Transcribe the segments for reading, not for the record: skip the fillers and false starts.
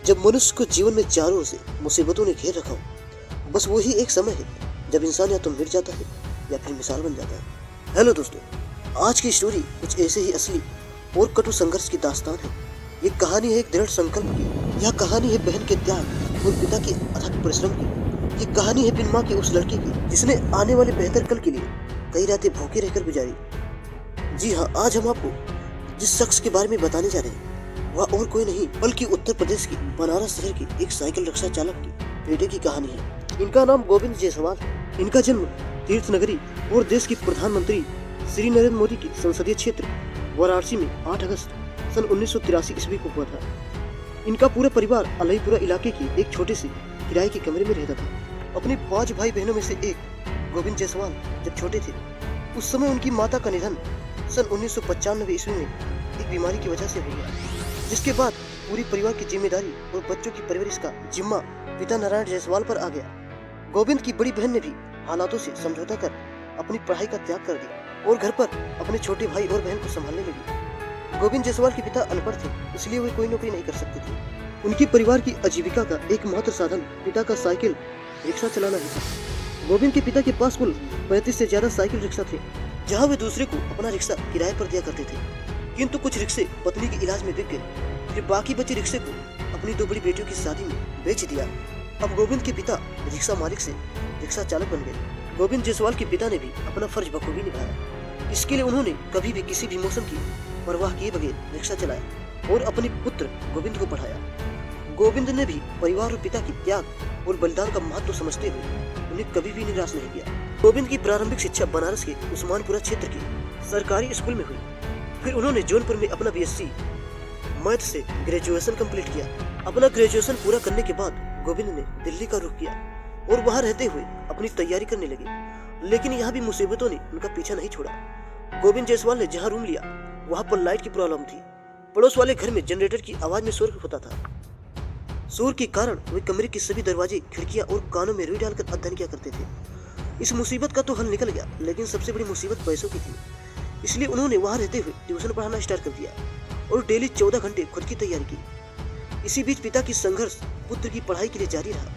जब मनुष्य को जीवन में चारों ओर से मुसीबतों ने घेर रखा हो, बस वही एक समय है जब इंसान या तो मिट जाता है या फिर मिसाल बन जाता है। हेलो दोस्तों, आज की स्टोरी कुछ ऐसे ही असली और कटु संघर्ष की दास्तान है। ये कहानी है एक दृढ़ संकल्प की। यह कहानी है बहन के त्याग और पिता के अथक परिश्रम की। ये कहानी है बिन माँ की उस लड़की की जिसने आने वाले बेहतर कल के लिए कई रातें भूखे रहकर गुजारी। जी हाँ, आज हम आपको जिस शख्स के बारे में बताने जा रहे हैं वह और कोई नहीं बल्कि उत्तर प्रदेश की बनारस शहर की एक साइकिल रिक्शा चालक की बेटे की कहानी है। इनका नाम गोविंद जायसवाल है। इनका जन्म तीर्थ नगरी और देश के प्रधानमंत्री श्री नरेंद्र मोदी की संसदीय क्षेत्र वाराणसी में 8 अगस्त सन 1983 ईस्वी को हुआ था। इनका पूरा परिवार अलईपुरा इलाके के एक छोटे से किराए के कमरे में रहता था। अपने 5 भाई बहनों में से एक गोविंद जायसवाल जब छोटे थे उस समय उनकी माता का निधन सन 1995 ईस्वी में एक बीमारी की वजह से हो गया, जिसके बाद पूरी परिवार की जिम्मेदारी और बच्चों की परवरिश का जिम्मा पिता नारायण जायसवाल पर आ गया। गोविंद की बड़ी बहन ने भी हालातों से समझौता कर अपनी पढ़ाई का त्याग कर दिया और घर पर अपने छोटे भाई और बहन को संभालने लगी। गोविंद जायसवाल के पिता अनपढ़ थे, इसलिए वे कोई नौकरी नहीं कर सकते थे। उनके परिवार की आजीविका का एकमात्र साधन पिता का साइकिल रिक्शा चलाना ही था। गोविंद के पिता के पास कुल 35 से ज्यादा साइकिल रिक्शा थे, जहाँ वे दूसरे को अपना रिक्शा किराए पर दिया करते थे। किंतु कुछ रिक्शे पत्नी के इलाज में बिक गए, फिर बाकी बचे रिक्शे को अपनी 2 बड़ी बेटियों की शादी में बेच दिया। अब गोविंद के पिता रिक्शा मालिक से रिक्शा चालक बन गए। गोविंद जायसवाल के पिता ने भी अपना फर्ज बखूबी निभाया। इसके लिए उन्होंने कभी भी किसी भी मौसम की परवाह किए बगैर रिक्शा चलाया और अपने पुत्र गोविंद को पढ़ाया। गोविंद ने भी परिवार और पिता की त्याग और बलिदान का महत्व समझते हुए उन्हें कभी भी निराश नहीं किया। गोविंद की प्रारंभिक शिक्षा बनारस के उस्मानपुरा क्षेत्र के सरकारी स्कूल में हुई। फिर उन्होंने जौनपुर में अपना BSc मैथ से ग्रेजुएशन कंप्लीट किया। अपना ग्रेजुएशन पूरा करने के बाद गोविंद ने दिल्ली का रुख किया और वहां रहते हुए अपनी तैयारी करने लगे। लेकिन यहाँ भी मुसीबतों ने उनका पीछा नहीं छोड़ा। गोविंद जायसवाल ने जहाँ रूम लिया वहाँ पर लाइट की प्रॉब्लम थी। पड़ोस वाले घर में जनरेटर की आवाज में शोर होता था। शोर के कारण वे कमरे के सभी दरवाजे, खिड़कियां और कानों में रुई डालकर अध्ययन किया करते थे। इस मुसीबत का तो हल निकल गया, लेकिन सबसे बड़ी मुसीबत पैसों की थी। इसलिए उन्होंने वहां रहते हुए ट्यूशन पढ़ाना स्टार्ट कर दिया और डेली 14 घंटे खुद की तैयारी की। इसी बीच पिता की संघर्ष पुत्र की पढ़ाई के लिए जारी रहा।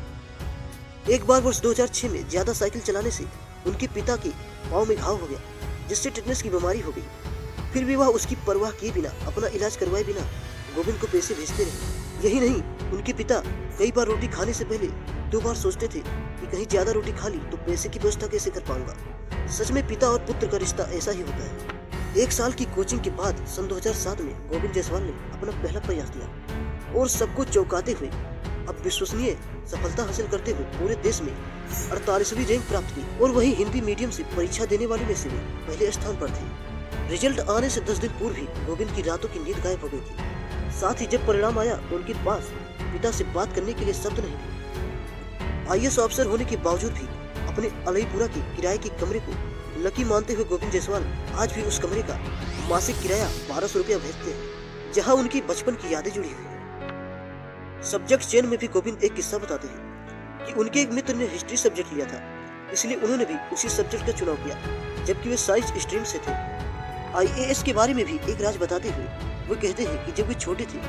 एक बार वर्ष 2006 में ज्यादा साइकिल चलाने से उनके पिता के पांव में घाव हो गया, जिससे टिटनेस की बीमारी हो गई। फिर भी वह उसकी परवाह किए बिना, अपना इलाज करवाए बिना गोविंद को पैसे भेजते रहे। यही नहीं, उनके पिता कई बार रोटी खाने से पहले 2 बार सोचते थे कि कहीं ज्यादा रोटी खा ली तो पैसे की व्यवस्था कैसे कर पाऊंगा। सच में पिता और पुत्र का रिश्ता ऐसा ही होता है। 1 साल की कोचिंग के बाद सन 2007 में गोविंद जायसवाल ने अपना पहला प्रयास दिया और सबको चौंकाते हुए अब विश्वसनीय सफलता हासिल करते हुए पूरे देश में 48वीं रैंक प्राप्त की और वही हिंदी मीडियम से परीक्षा देने वाले में से भी पहले स्थान पर थे। रिजल्ट आने से 10 दिन पूर्व ही गोविंद की रातों की नींद गायब हो गई थी। साथ ही जब परिणाम आया तो उनके पास पिता से बात करने के लिए शब्द नहीं थे। IAS ऑफिसर होने के बावजूद भी अपने अलईपुरा के किराए के कमरे को लकी मानते हुए गोविंद जायसवाल आज भी उस कमरे का मासिक किराया 1200 रुपया भेजते हैं, जहां उनकी बचपन की यादें जुड़ी हुई है। सब्जेक्ट चयन में भी गोविंद एक किस्सा बताते हैं कि उनके एक मित्र ने हिस्ट्री सब्जेक्ट लिया था, इसलिए उन्होंने भी उसी सब्जेक्ट का चुनाव किया, जबकि वे साइंस स्ट्रीम से थे। IAS के बारे में भी एक राज बताते हुए वो कहते हैं कि जब वे छोटे थे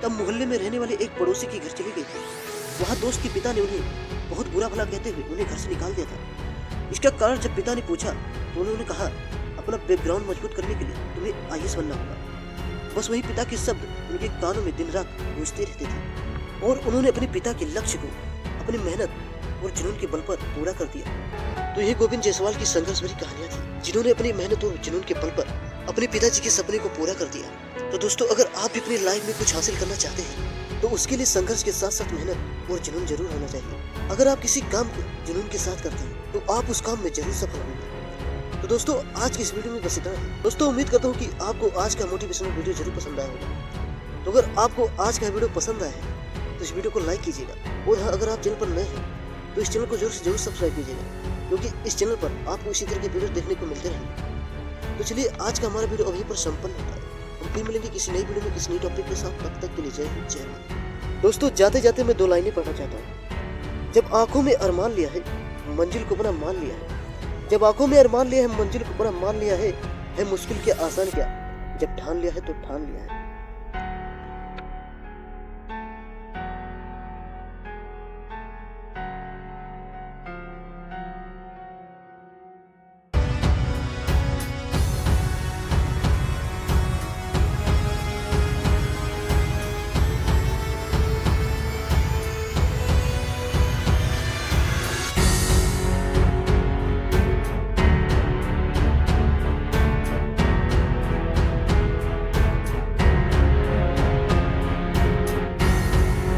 तब मोहल्ले में रहने वाले एक पड़ोसी के घर चले गए थे। वहाँ दोस्त के पिता ने उन्हें बहुत बुरा भला कहते हुए उन्हें घर से निकाल दिया था। इसका कारण जब पिता ने पूछा तो उन्होंने कहा, अपना बैकग्राउंड मजबूत करने के लिए तुम्हें IAS बनना होगा। बस वही पिता के शब्द उनके कानों में दिन रात गूंजते रहते थे और उन्होंने अपने पिता के लक्ष्य को अपनी मेहनत और जुनून के बल पर पूरा कर दिया। तो ये गोविंद जायसवाल की संघर्ष भरी कहानियां थी, जिन्होंने अपनी मेहनत और जुनून के बल पर अपने पिताजी के सपने को पूरा कर दिया। तो दोस्तों, अगर आप भी अपनी लाइफ में कुछ हासिल करना चाहते हैं तो उसके लिए संघर्ष के साथ साथ मेहनत और जुनून जरूर होना चाहिए। अगर आप किसी काम को जुनून के साथ करते हैं तो आप उस काम में जरूर सफल होंगे। तो दोस्तों, आज की इस वीडियो में बस इतना है। दोस्तों, उम्मीद करता हूँ कि आपको आज का मोटिवेशनल वीडियो जरूर पसंद आया होगा। तो अगर आपको आज का वीडियो पसंद आया है तो इस वीडियो को लाइक कीजिएगा और हाँ, अगर आप चैनल पर नए हैं तो इस चैनल को जरूर से जरूर सब्सक्राइब कीजिएगा, क्योंकि इस चैनल पर आपको इसी तरह के वीडियो देखने को मिलते रहेंगे। तो चलिए, आज का हमारा वीडियो अभी पर संपन्न होता है। हम फिर मिलेंगे किसी नई वीडियो में किसी नई टॉपिक के साथ। तब तक के लिए जय हिंद, जय भारत। दोस्तों, जाते जाते मैं 2 लाइनें पढ़ना चाहता हूँ। जब आंखों में अरमान लिया है, मंजिल को बना मान लिया है। जब आंखों में अरमान लिया है, मंजिल को बना मान लिया है मुश्किल क्या आसान क्या, जब ठान लिया है तो ठान लिया है।